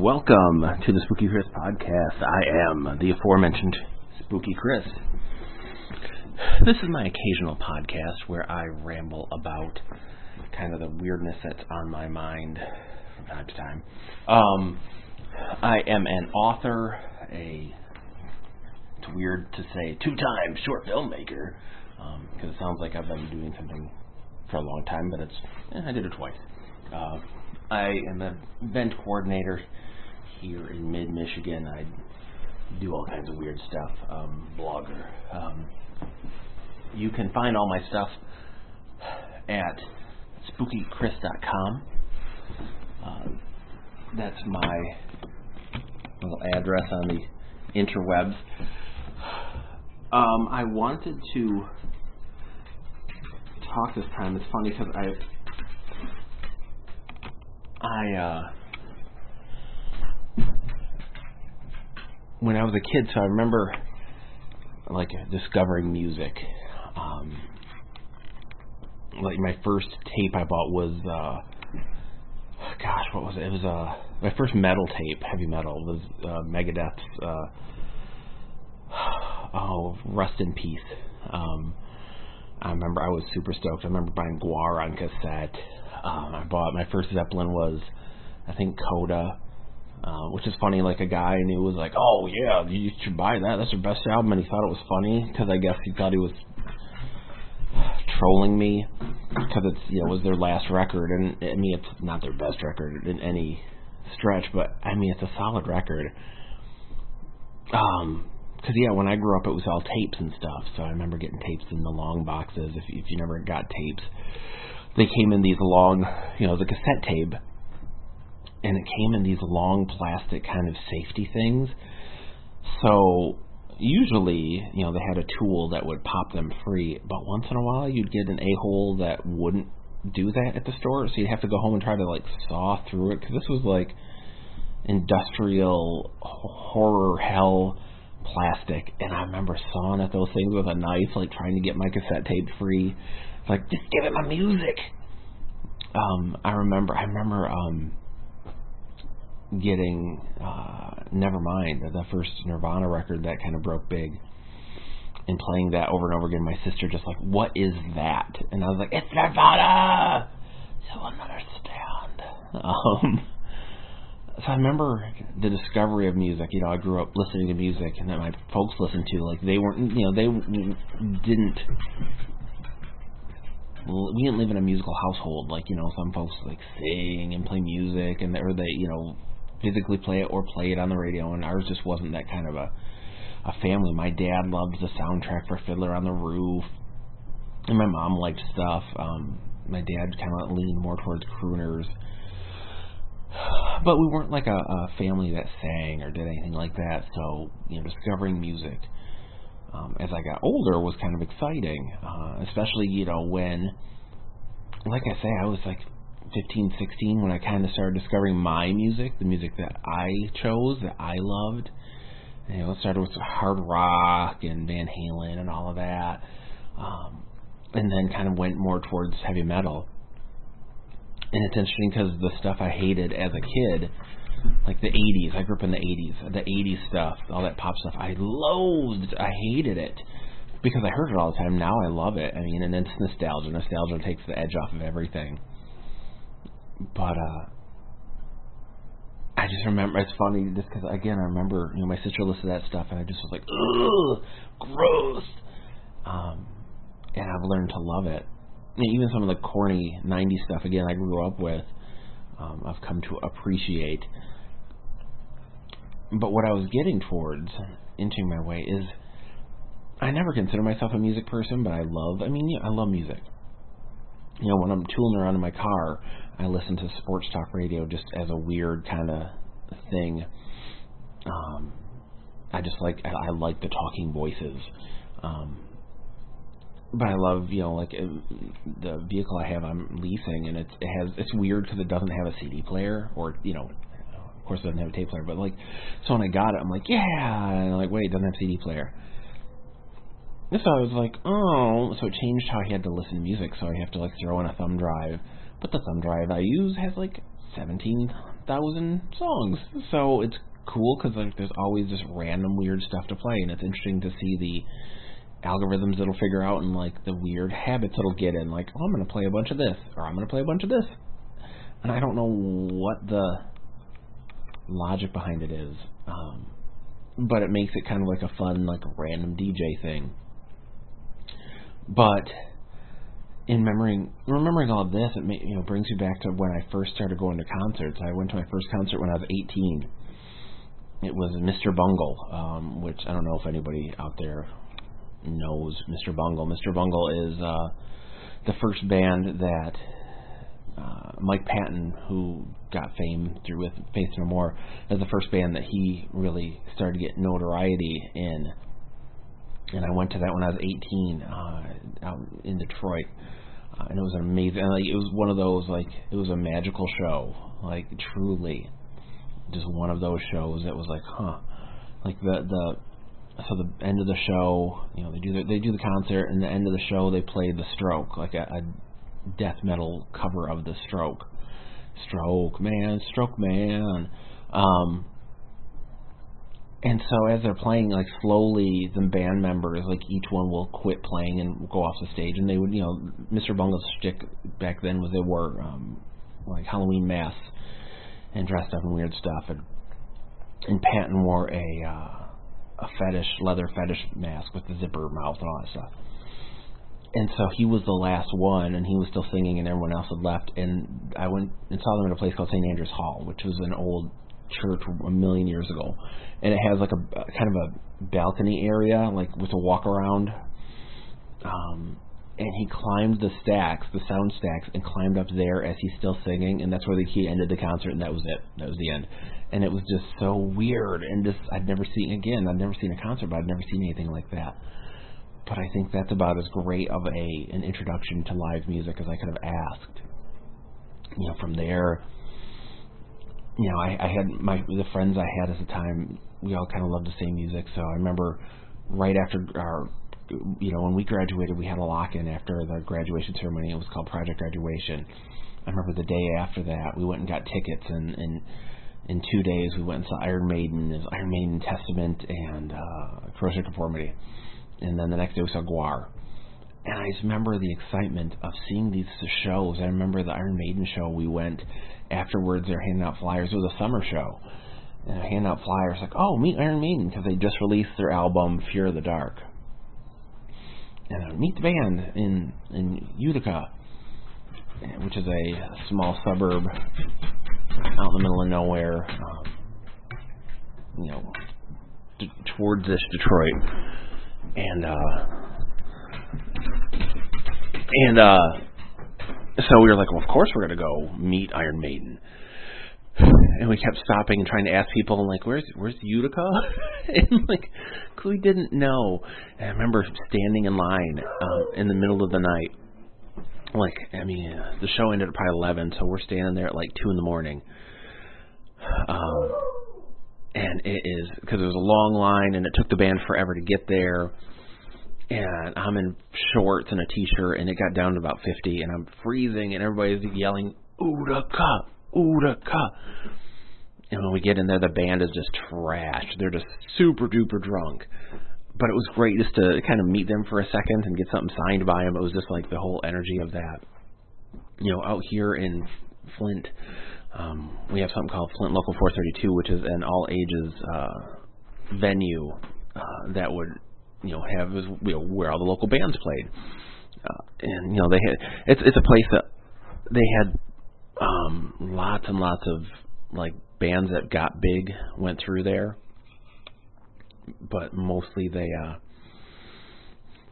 Welcome to the Spooky Chris podcast. I am the aforementioned Spooky Chris. This is my occasional podcast where I ramble about kind of the weirdness that's on my mind from time to time. I am an author, it's weird to say two-time short filmmaker, because it sounds like I've been doing something for a long time, but I did it twice. I am an event coordinator here in mid-Michigan. I do all kinds of weird stuff, blogger. You can find all my stuff at spookychris.com. That's my little address on the interwebs. I wanted to talk this time. It's funny because when I was a kid, so I remember like discovering music. Like my first tape I bought was what was it? It was my first metal tape, heavy metal, was Megadeth's Rust in Peace. I remember I was super stoked. I remember buying Gwar on cassette. I bought my first Zeppelin was, I think, Coda, which is funny. Like a guy I knew was like, "Oh yeah, you should buy that. That's their best album," and he thought it was funny because I guess he thought he was trolling me because it was their last record, and I mean it's not their best record in any stretch, but I mean it's a solid record. Because when I grew up it was all tapes and stuff, so I remember getting tapes in the long boxes. If you never got tapes, they came in these long, the cassette tape, and it came in these long plastic kind of safety things. So usually, they had a tool that would pop them free, but once in a while you'd get an a-hole that wouldn't do that at the store, so you'd have to go home and try to like saw through it, because this was like industrial horror hell plastic, and I remember sawing at those things with a knife, like trying to get my cassette tape free. It's like, just give it my music. I remember getting Nevermind, the first Nirvana record that kind of broke big, and playing that over and over again. My sister just like, "What is that?" And I was like, "It's Nirvana! You won't understand." So I remember the discovery of music. I grew up listening to music, and that my folks listened to. Like they weren't, we didn't live in a musical household. Like some folks like sing and play music, and or they physically play it or play it on the radio. And ours just wasn't that kind of a family. My dad loved the soundtrack for Fiddler on the Roof, and my mom liked stuff. My dad kind of leaned more towards crooners. But we weren't like a family that sang or did anything like that. So, discovering music as I got older was kind of exciting. Especially, when, like I say, I was like 15, 16 when I kind of started discovering my music, the music that I chose, that I loved. It started with hard rock and Van Halen and all of that. And then kind of went more towards heavy metal. And it's interesting because the stuff I hated as a kid, like the 80s, I grew up in the 80s, the 80s stuff, all that pop stuff, I loathed, I hated it, because I heard it all the time. Now I love it. I mean, and it's nostalgia. Nostalgia takes the edge off of everything. But, I just remember, it's funny, just because, again, I remember, my sister listened to that stuff, and I just was like, ugh, gross. And I've learned to love it. Even some of the corny 90s stuff, again, I grew up with, I've come to appreciate. But what I was getting towards, inching my way, is I never consider myself a music person, but I love music. When I'm tooling around in my car, I listen to sports talk radio just as a weird kind of thing. I like the talking voices. But I love, like the vehicle I have, I'm leasing, and it's weird because it doesn't have a CD player, or of course it doesn't have a tape player. But like, so when I got it, I'm like, yeah, and I'm like, wait, it doesn't have a CD player. So I was like, oh, so it changed how I had to listen to music. So I have to like throw in a thumb drive, but the thumb drive I use has like 17 1,000 songs. So it's cool because like there's always just random weird stuff to play, and it's interesting to see the algorithms it'll figure out and like the weird habits it'll get in. Like, oh, I'm going to play a bunch of this, or I'm going to play a bunch of this, and I don't know what the logic behind it is, but it makes it kind of like a fun, like random DJ thing. But in remembering all of this, it brings you back to when I first started going to concerts. I went to my first concert when I was 18. It was Mr. Bungle, which I don't know if anybody out there knows Mr. Bungle. Mr. Bungle is the first band that Mike Patton, who got fame through with Faith No More, is the first band that he really started to get notoriety in. And I went to that when I was 18 out in Detroit, and it was amazing. And, like, it was one of those, like, it was a magical show, like truly, just one of those shows that was like, like so the end of the show, they do the concert, and the end of the show they played The Stroke, like a death metal cover of The Stroke. Stroke Man. And so as they're playing, like slowly, the band members, like each one will quit playing and go off the stage. And they would, Mr. Bungle's shtick back then was they wore like Halloween masks and dressed up in weird stuff. And Patton wore a leather fetish mask with the zipper mouth and all that stuff. And so he was the last one, and he was still singing, and everyone else had left. And I went and saw them at a place called St. Andrew's Hall, which was an old church a million years ago, and it has like a kind of a balcony area, like with a walk around. And he climbed the sound stacks, and climbed up there as he's still singing, and that's where he ended the concert, and that was it. That was the end. And it was just so weird, and I'd never seen a concert, but I'd never seen anything like that. But I think that's about as great of an introduction to live music as I could have asked. From there, I had the friends I had at the time, we all kind of loved the same music. So I remember right after when we graduated, we had a lock-in after the graduation ceremony. It was called Project Graduation. I remember the day after that, we went and got tickets, and in 2 days we went and saw Iron Maiden, Testament, and Corrosion of Conformity. And then the next day we saw Gwar. And I just remember the excitement of seeing these shows. I remember the Iron Maiden show, we went afterwards, they're handing out flyers. It was a summer show. And they're handing out flyers like, oh, meet Iron Maiden, because they just released their album, Fear of the Dark. And meet the band in Utica, which is a small suburb out in the middle of nowhere, towards this Detroit. And so we were like, well, of course we're going to go meet Iron Maiden. And we kept stopping and trying to ask people, and like, where's Utica? And like, cause we didn't know. And I remember standing in line in the middle of the night. Like, the show ended at probably 11, so we're standing there at like 2 in the morning. And it is, because it was a long line, and it took the band forever to get there. And I'm in shorts and a t-shirt, and it got down to about 50, and I'm freezing, and everybody's yelling, Utica, Utica. And when we get in there, the band is just trash. They're just super duper drunk. But it was great just to kind of meet them for a second and get something signed by them. It was just like the whole energy of that. Out here in Flint, we have something called Flint Local 432, which is an all-ages venue that would, have where all the local bands played. And they had it's a place that they had lots and lots of like bands that got big went through there, but mostly they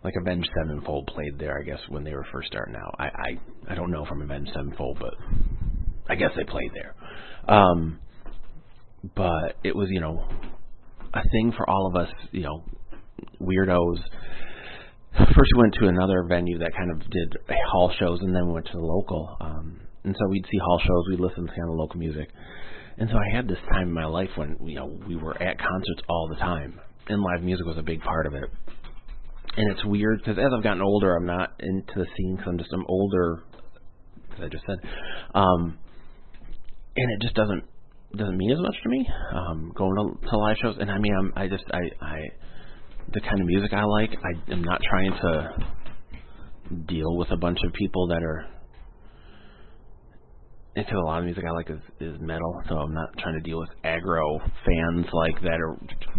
like Avenged Sevenfold played there, I guess, when they were first starting out. I don't know from Avenged Sevenfold, but I guess they played there. But it was, a thing for all of us, weirdos. First we went to another venue that kind of did hall shows, and then we went to the local. And so we'd see hall shows, we'd listen to kind of local music. And so I had this time in my life when, we were at concerts all the time, and live music was a big part of it. And it's weird, because as I've gotten older, I'm not into the scene, because I'm older, as I just said. And it just doesn't doesn't mean as much to me. Going to live shows, and I mean, I the kind of music I like, I am not trying to deal with a bunch of people that are, because a lot of music I like is metal, so I'm not trying to deal with aggro fans like that are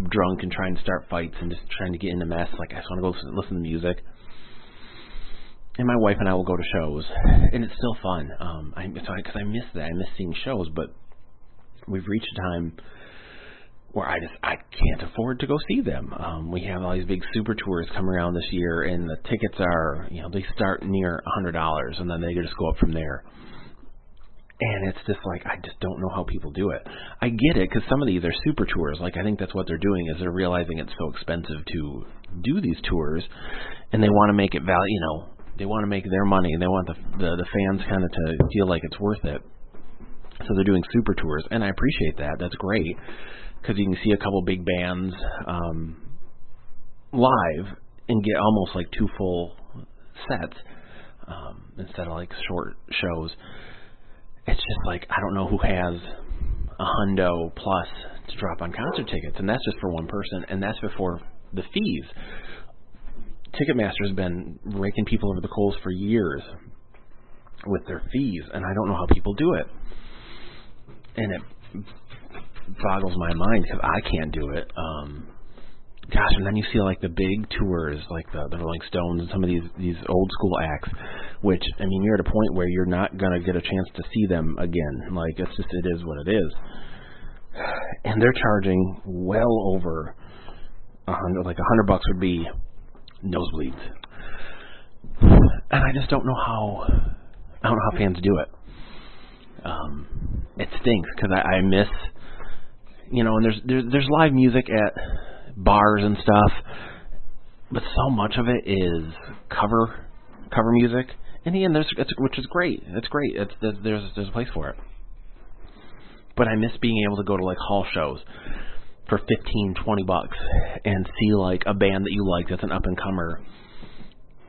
drunk and trying to start fights and just trying to get in a mess. Like, I just want to go listen to music. And my wife and I will go to shows, and it's still fun. Because I miss that. I miss seeing shows, but we've reached a time where I can't afford to go see them. We have all these big super tours come around this year, and the tickets are, they start near $100, and then they just go up from there. And it's just like, I just don't know how people do it. I get it, because some of these are super tours. Like, I think that's what they're doing, is they're realizing it's so expensive to do these tours, and they want to make it they want to make their money, and they want the fans kind of to feel like it's worth it. So they're doing super tours, and I appreciate that. That's great, because you can see a couple big bands live and get almost like 2 full sets instead of like short shows. It's just like, I don't know who has $100 plus to drop on concert tickets, and that's just for one person, and that's before the fees. Ticketmaster's been raking people over the coals for years with their fees, and I don't know how people do it. And it boggles my mind, because I can't do it. Gosh, and then you see like the big tours, like the Rolling Stones and some of these old school acts, which, I mean, you're at a point where you're not going to get a chance to see them again. Like, it is what it is. And they're charging well over $100, like $100 would be nosebleeds. And I just don't know how fans do it. It stinks, because I miss, and there's live music at bars and stuff, but so much of it is cover music. In the end, which is great. It's great. There's a place for it. But I miss being able to go to like hall shows for $15-$20 and see like a band that you like that's an up and comer,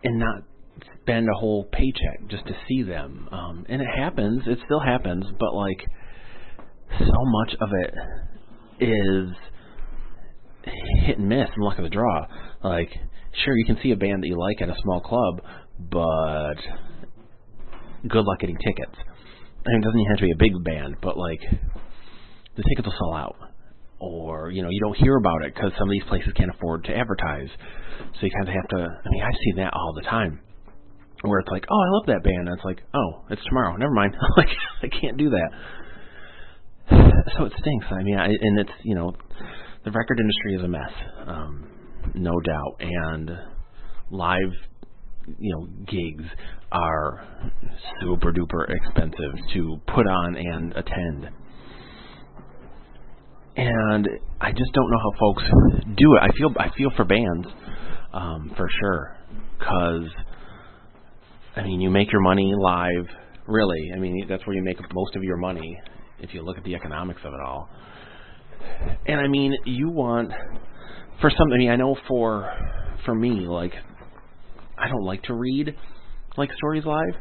and not spend a whole paycheck just to see them. And it still happens, but like, so much of it is hit and miss and luck of the draw. Like, sure, you can see a band that you like at a small club, but good luck getting tickets. I mean, it doesn't even have to be a big band, but like, the tickets will sell out. Or, you don't hear about it because some of these places can't afford to advertise. So you kind of have to, I've seen that all the time, where it's like, oh, I love that band. And it's like, oh, it's tomorrow. Never mind. Like, I can't do that. So it stinks. And it's, the record industry is a mess, no doubt. And live, gigs are super duper expensive to put on and attend. And I just don't know how folks do it. I feel for bands, for sure, because you make your money live. Really, that's where you make most of your money if you look at the economics of it all. And you want, for some, I know for me, like, I don't like to read like stories live.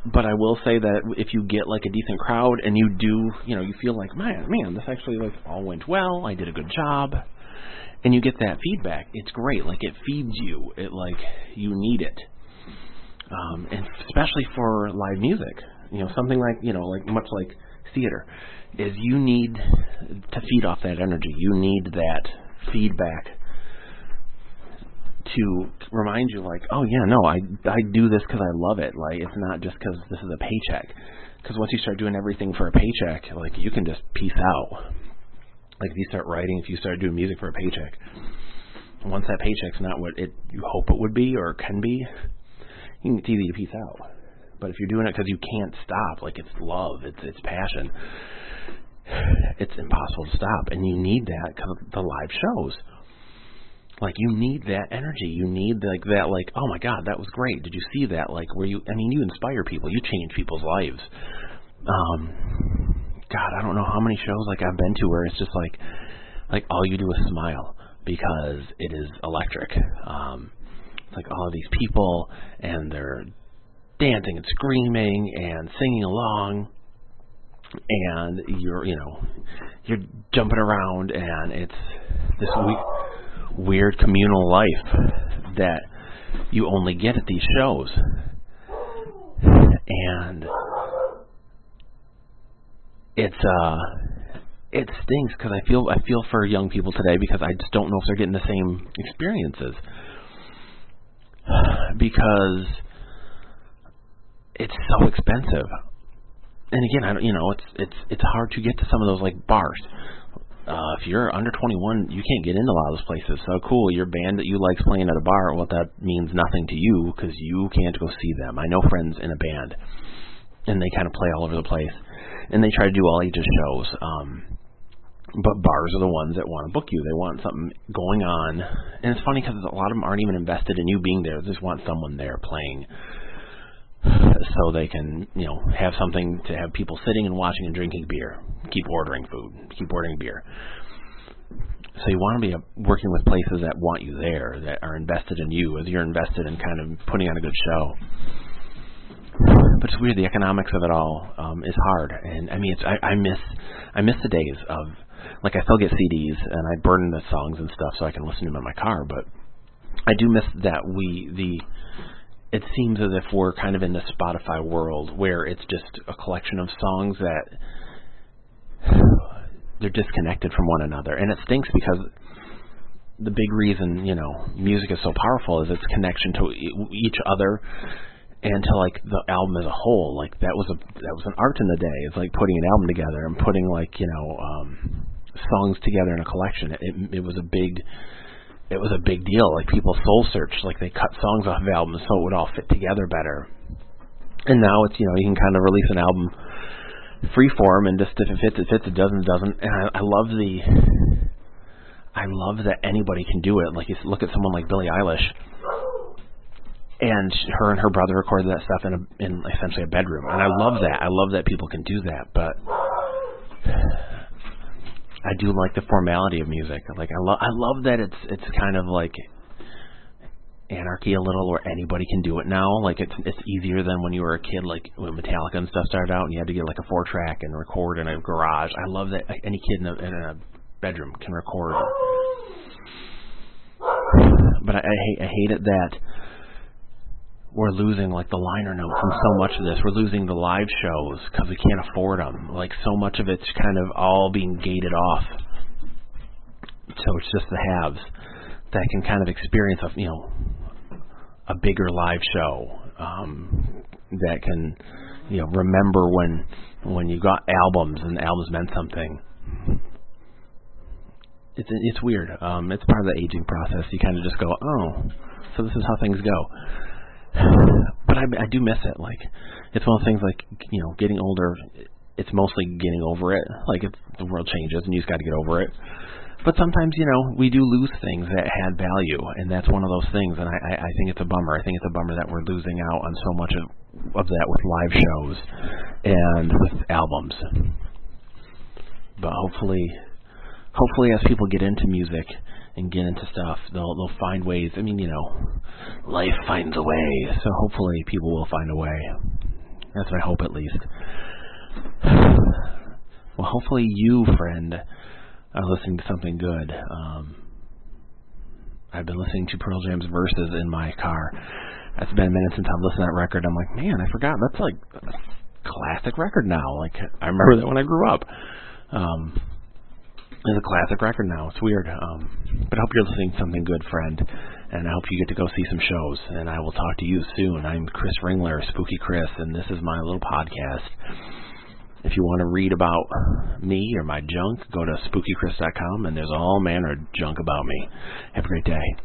But I will say that if you get like a decent crowd and you do, you feel like, man, this actually like all went well. I did a good job, and you get that feedback. It's great. Like, it feeds you. It like, you need it, and especially for live music. Something like like much like theater, is you need to feed off that energy. You need that feedback to remind you, like, oh yeah, no, I do this because I love it. Like, it's not just because this is a paycheck. Because once you start doing everything for a paycheck, like, you can just peace out. Like, if you start writing, if you start doing music for a paycheck, once that paycheck's not what you hope it would be or can be, it's easy to peace out. But if you're doing it because you can't stop, like, it's love, it's passion, it's impossible to stop. And you need that because of the live shows. Like, you need that energy. You need that, oh my God, that was great. Did you see that? Like, you inspire people. You change people's lives. God, I don't know how many shows like I've been to where it's just like all you do is smile because it is electric. It's like all of these people, and they're dancing and screaming and singing along. and you're jumping around, and it's this weird communal life that you only get at these shows. And it stinks because I feel for young people today, because I just don't know if they're getting the same experiences, because it's so expensive. And again, it's hard to get to some of those like bars. If you're under 21, you can't get into a lot of those places. So cool, your band that you like's playing at a bar. Well, that means nothing to you because you can't go see them. I know friends in a band, and they kind of play all over the place, and they try to do all ages shows. But bars are the ones that want to book you. They want something going on, and it's funny because a lot of them aren't even invested in you being there. They just want someone there playing, so they can, have something to have people sitting and watching and drinking beer. Keep ordering food. Keep ordering beer. So you want to be working with places that want you there, that are invested in you, as you're invested in kind of putting on a good show. But it's weird. The economics of it all is hard, and I mean, I miss the days of, like, I still get CDs and I burn the songs and stuff so I can listen to them in my car. But I do miss that it seems as if we're kind of in the Spotify world where it's just a collection of songs that they're disconnected from one another. And it stinks because the big reason, music is so powerful is its connection to each other and to like the album as a whole. Like that was an art in the day. It's like putting an album together and putting songs together in a collection. It was a big deal. Like people soul searched, like they cut songs off of albums so it would all fit together better. And now it's, you can kind of release an album freeform, and just if it fits, it fits. It doesn't, it doesn't. And I love that anybody can do it. Like you look at someone like Billie Eilish, and her and her brother recorded that stuff in essentially a bedroom. And I love that. I love that people can do that. But I do like the formality of music. Like I love that it's kind of like anarchy a little, where anybody can do it now. Like it's easier than when you were a kid, like when Metallica and stuff started out, and you had to get like a 4-track and record in a garage. I love that any kid in a bedroom can record. But I hate it that we're losing like the liner notes and so much of this. We're losing the live shows because we can't afford them. Like so much of it's kind of all being gated off. So it's just the haves that can kind of experience a bigger live show, that can, remember when you got albums and albums meant something. It's weird. It's part of the aging process. You kind of just go, oh, so this is how things go. But I do miss it. Like it's one of the things. Like getting older, it's mostly getting over it. Like the world changes, and you just got to get over it. But sometimes, we do lose things that had value, and that's one of those things, and I think it's a bummer. I think it's a bummer that we're losing out on so much of that with live shows and with albums. But hopefully as people get into music and get into stuff, they'll find ways. I mean, life finds a way, so hopefully people will find a way. That's my hope, at least. Well, hopefully you, friend, are listening to something good. I've been listening to Pearl Jam's Verses in my car. It's been a minute since I've listened to that record. I'm like, man, I forgot. That's like a classic record now. Like, I remember that when I grew up. It's a classic record now. It's weird. But I hope you're listening to something good, friend. And I hope you get to go see some shows. And I will talk to you soon. I'm Chris Ringler, Spooky Chris, and this is my little podcast. If you want to read about me or my junk, go to spookychris.com, and there's all manner of junk about me. Have a great day.